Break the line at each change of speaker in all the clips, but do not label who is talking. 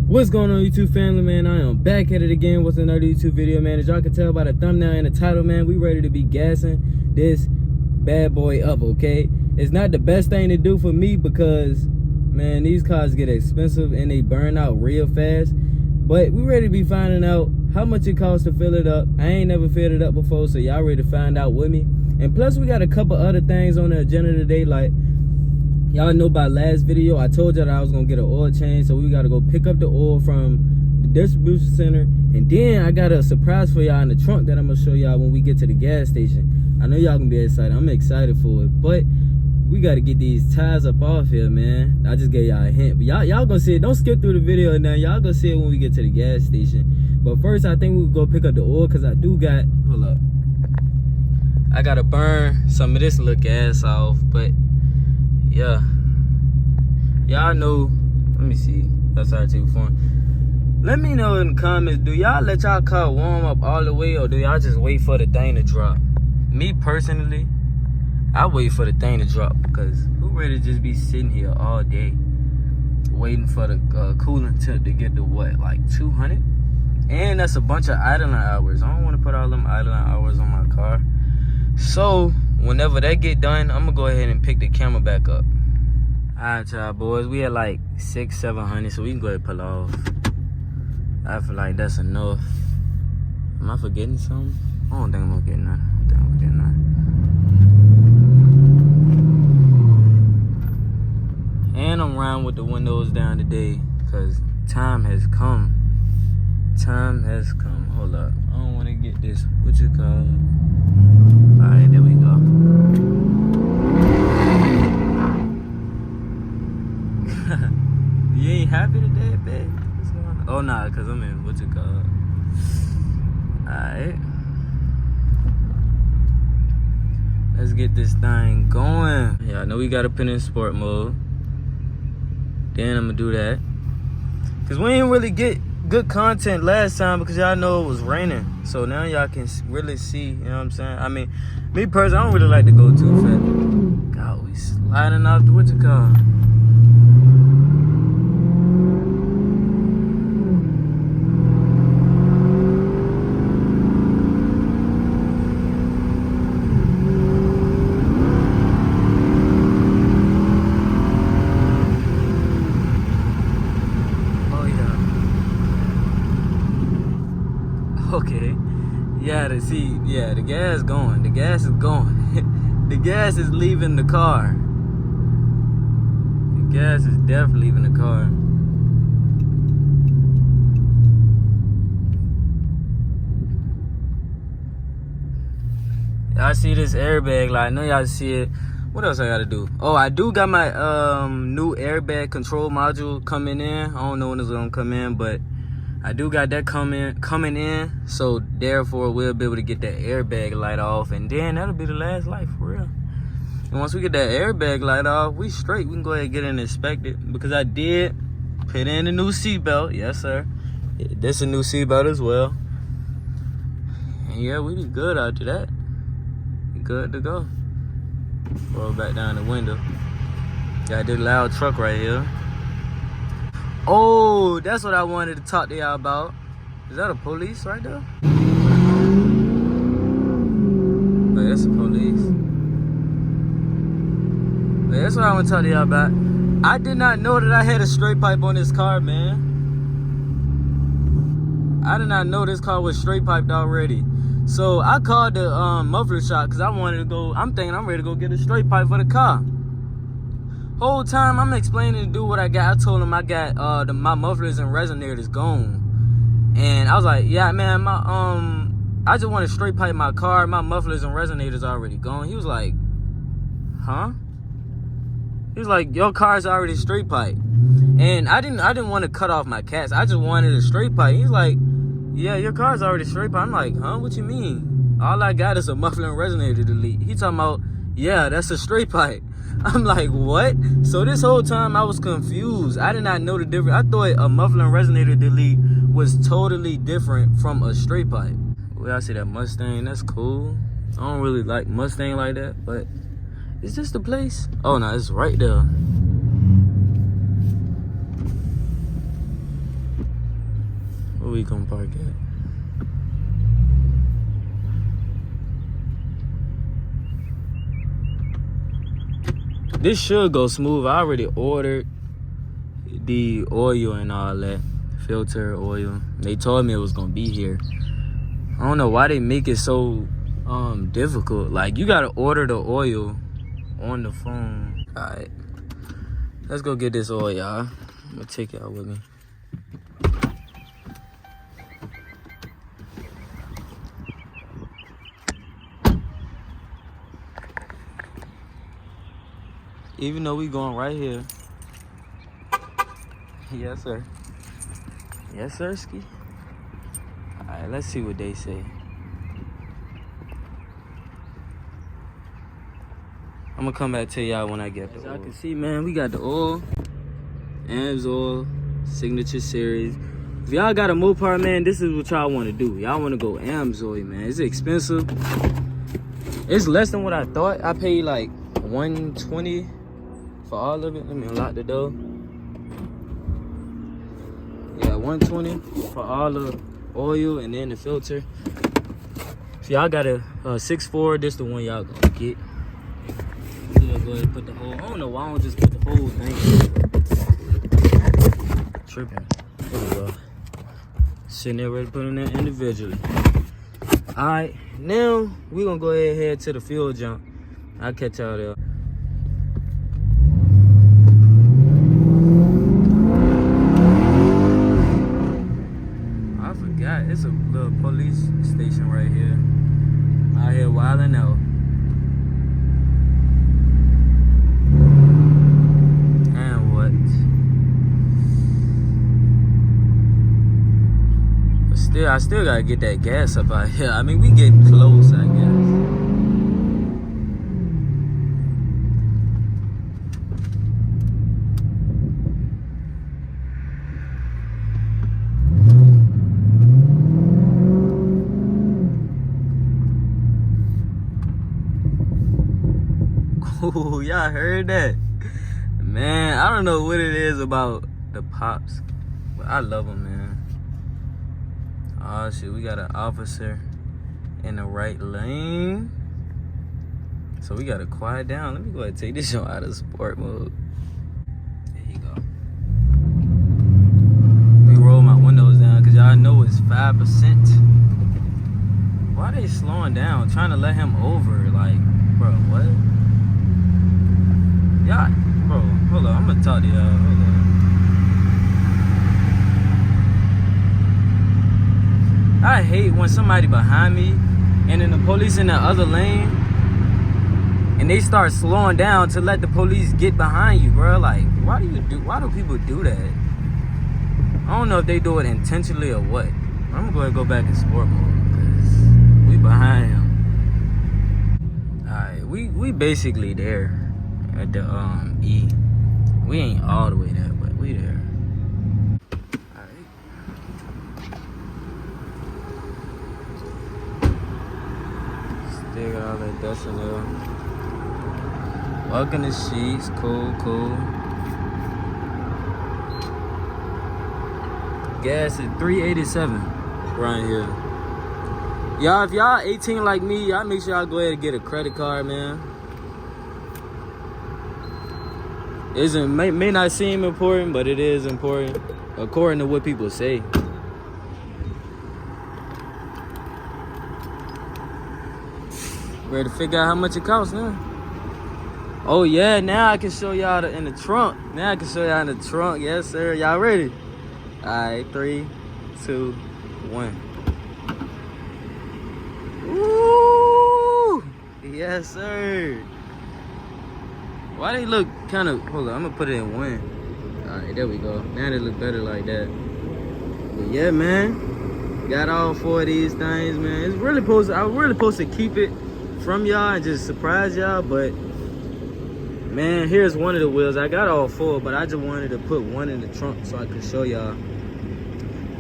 What's going on, YouTube family, man? I am back at it again with another YouTube video, man. As y'all can tell by the thumbnail and the title, man, we ready to be gassing this bad boy up, okay? It's not the best thing to do for me because, man, these cars get expensive and they burn out real fast. But we ready to be finding out how much it costs to fill it up. I ain't never filled it up before, so y'all ready to find out with me. And plus, we got a couple other things on the agenda today, like, y'all know by last video, I told y'all that I was going to get an oil change. So we got to go pick up the oil from the distribution center. And then I got a surprise for y'all in the trunk that I'm going to show y'all when we get to the gas station. I know y'all going to be excited. I'm excited for it. But we got to get these tires up off here, man. I just gave y'all a hint. But y'all going to see it. Don't skip through the video now. Y'all going to see it when we get to the gas station. But first, I think we'll go pick up the oil because I do got... Hold up. I got to burn some of this little gas off. But... yeah, y'all know. Let me see. That's how I take phone. Let me know in the comments, do y'all let y'all car warm up all the way, or do y'all just wait for the thing to drop? Me personally, I wait for the thing to drop, because who ready to just be sitting here all day waiting for the coolant temp to get to what, like 200? And that's a bunch of idling hours. I don't want to put all them idling hours on my car. So whenever that get done, I'm gonna go ahead and pick the camera back up. Alright, y'all boys, we at like 600-700, so we can go ahead and pull off. I feel like that's enough. Am I forgetting something? I don't think I'm gonna get none. And I'm riding with the windows down today, cause time has come. Time has come. Hold up, I don't want to get this. What you call it? Alright, there we go. You ain't happy today, babe? What's going on? Oh, nah, because I'm in what's it called? Alright. Let's get this thing going. Yeah, I know we got to put in sport mode. Then I'm going to do that. Because we didn't really get good content last time because y'all know it was raining. So now y'all can really see, you know what I'm saying? I mean, me personally, I don't really like to go too fast. God, we sliding off the what's it called? Okay, yeah, the gas going. The gas is going. The gas is leaving the car. The gas is definitely leaving the car. Y'all see this airbag light? I know y'all see it. What else I gotta do? Oh, I do got my new airbag control module coming in. I don't know when it's gonna come in, but I do got that coming in, so therefore we'll be able to get that airbag light off, and then that'll be the last light for real. And once we get that airbag light off, we straight. We can go ahead and get it and inspect it, because I did put in a new seatbelt. Yes, sir. This is a new seatbelt as well. And yeah, we be good after that. We good to go. Roll back down the window. Got this loud truck right here. Oh, that's what I wanted to talk to y'all about. Is that a police right there? Oh, that's a police. Oh, that's what I want to talk to y'all about. I did not know that I had a straight pipe on this car, man. I did not know this car was straight piped already. So I called the muffler shop because I wanted to go. I'm thinking I'm ready to go get a straight pipe for the car. Whole time I'm explaining to dude what I got. I told him I got my mufflers and resonators gone, And I was like, yeah, man, I just want to straight pipe my car. My mufflers and resonators already gone. He was like, huh? He was like, your car's already straight pipe. And I didn't want to cut off my cats. I just wanted a straight pipe. He's like, yeah, your car's already straight pipe. I'm like, huh? What you mean? All I got is a muffler and resonator delete. He talking about, yeah, that's a straight pipe. I'm like, what? So this whole time I was confused. I did not know the difference. I thought a muffler and resonator delete was totally different from a straight pipe. Well, I see that Mustang. That's cool. I don't really like Mustang like that, but is this the place? Oh, no, it's right there. Where we gonna park at? This should go smooth. I already ordered the oil and all that. Filter oil. They told me it was gonna be here. I don't know why they make it so difficult. Like, you gotta order the oil on the phone. Alright. Let's go get this oil, y'all. I'm gonna take y'all with me. Even though we going right here. Yes, sir. Yes, sir, ski. Alright, let's see what they say. I'm gonna come back to y'all when I get the oil. As y'all can see, man, we got the oil. AMS oil, signature series. If y'all got a Mopar, man, this is what y'all want to do. Y'all want to go AMS oil, man. It's expensive. It's less than what I thought. I paid like $120 for all of it. Let me unlock the door. Yeah, $120 for all the oil and then the filter. If y'all got a 6.4, this the one y'all gonna get. Yeah, go ahead and put the whole. I don't know why I don't just put the whole thing. Tripping. There we go. Sitting there ready to put in that individually. All right, now we gonna go ahead and head to the fuel jump. I'll catch y'all there. It's a little police station right here. Out here wilding out. And what? But still, I still gotta get that gas up out here. I mean, we getting close, I guess. Ooh, y'all heard that? Man, I don't know what it is about the pops, but I love them, man. Oh shit, we got an officer in the right lane. So we gotta quiet down. Let me go ahead and take this show out of sport mode. There you go. Let me roll my windows down because y'all know it's 5%. Why are they slowing down? Trying to let him over. Like, bro, what? Yeah, bro, hold on. I'm gonna talk to y'all. Hold on. I hate when somebody behind me and then the police in the other lane and they start slowing down to let the police get behind you, bro. Like, why do people do that? I don't know if they do it intentionally or what. I'm gonna go back in sport mode because we behind him. Alright, we basically there. At the E. We ain't all the way there, but we there. Alright. Still got all that dust in there. Walking the sheets, cool. Gas is $3.87 right here. Y'all, if y'all 18 like me, y'all make sure y'all go ahead and get a credit card, man. May not seem important, but it is important according to what people say. Ready to figure out how much it costs now? Oh yeah, now I can show y'all in the trunk. Now I can show y'all in the trunk. Yes sir, y'all ready? All right, 3, 2, one. Ooh, yes sir. Why they look kind of, hold on, I'm gonna put it in one. All right, there we go. Now they look better like that. But yeah, man, got all 4 of these things, man. It's really supposed to, I was really supposed to keep it from y'all and just surprise y'all, but man, here's one of the wheels. I got all 4, but I just wanted to put one in the trunk so I could show y'all.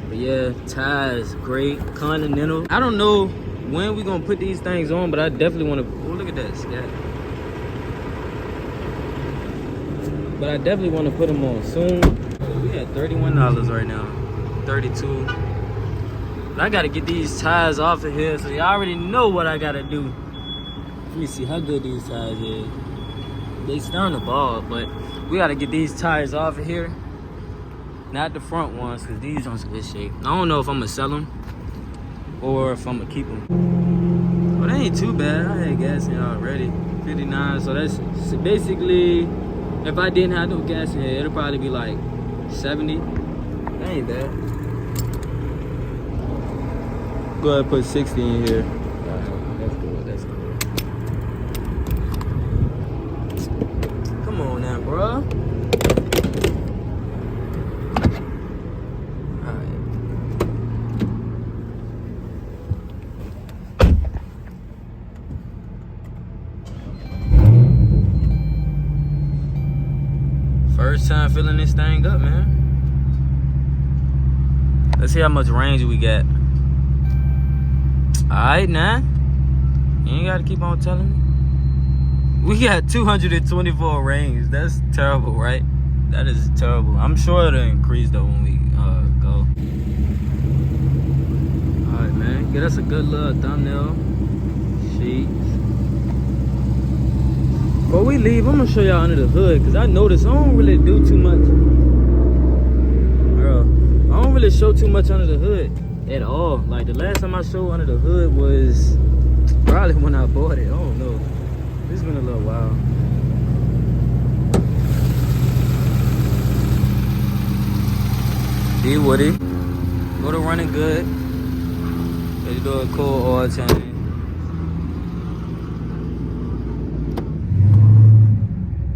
But yeah, tires, great, Continental. I don't know when we gonna put these things on, but I definitely want to, oh, look at that scat. But I definitely want to put them on soon. We at $31 right now, 32. But I gotta get these tires off of here, so y'all already know what I gotta do. Let me see how good these tires is. They starting to ball, but we gotta get these tires off of here. Not the front ones, because these are in good shape. I don't know if I'm gonna sell them or if I'm gonna keep them. But they ain't too bad. I had gas in here already. 59, so that's basically, if I didn't have no gas in here, it'll probably be like 70. That ain't bad. Go ahead and put 60 in here. Alright, that's good, that's good. Come on now, bro. First time filling this thing up, man. Let's see how much range we got. Alright, now. You ain't gotta keep on telling me. We got 224 range. That's terrible, right? That is terrible. I'm sure it'll increase though when we go. Alright, man. Get us a good little thumbnail. Sheets. Before we leave, I'm gonna show y'all under the hood, because I noticed I don't really do too much. Girl, I don't really show too much under the hood at all. Like the last time I showed under the hood was probably when I bought it. I don't know. It's been a little while. D Woody. Motor running good. Let's do a cool oil change.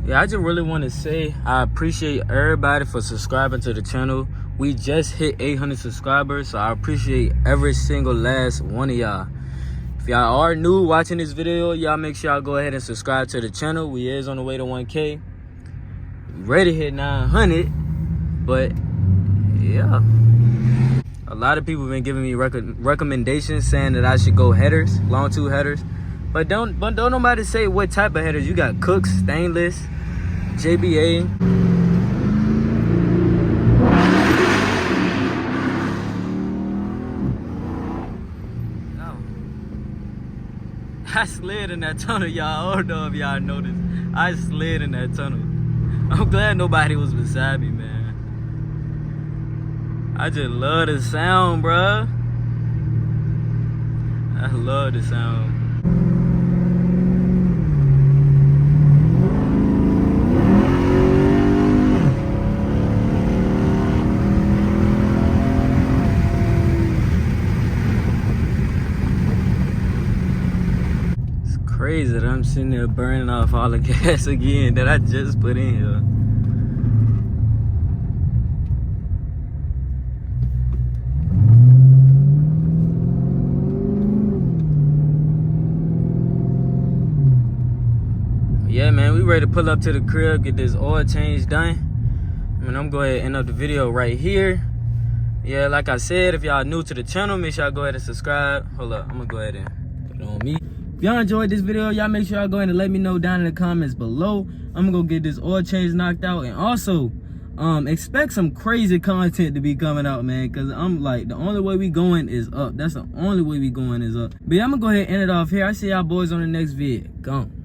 Yeah, I just really want to say I appreciate everybody for subscribing to the channel. We just hit 800 subscribers, so I appreciate every single last one of y'all. If y'all are new watching this video, y'all make sure y'all go ahead and subscribe to the channel. We is on the way to 1K. Ready to hit 900, but yeah. A lot of people have been giving me recommendations saying that I should go headers, long tube headers. But don't nobody say what type of headers. You got Cooks, stainless, JBA. Oh. I slid in that tunnel, y'all. I don't know if y'all noticed. I slid in that tunnel. I'm glad nobody was beside me, man. I just love the sound, bruh. I love the sound. Crazy that I'm sitting there burning off all the gas again that I just put in here. Yeah, man, we ready to pull up to the crib, get this oil change done. And I'm going to end up the video right here. Yeah, like I said, if y'all new to the channel, make sure y'all go ahead and subscribe. Hold up, I'm gonna go ahead and put it on me. If y'all enjoyed this video, y'all make sure y'all go ahead and let me know down in the comments below. I'm gonna go get this oil change knocked out, and also expect some crazy content to be coming out, man, because I'm like, the only way we going is up. That's the only way we going is up. But yeah, I'm gonna go ahead and end it off here. I see y'all boys on the next vid. Gone.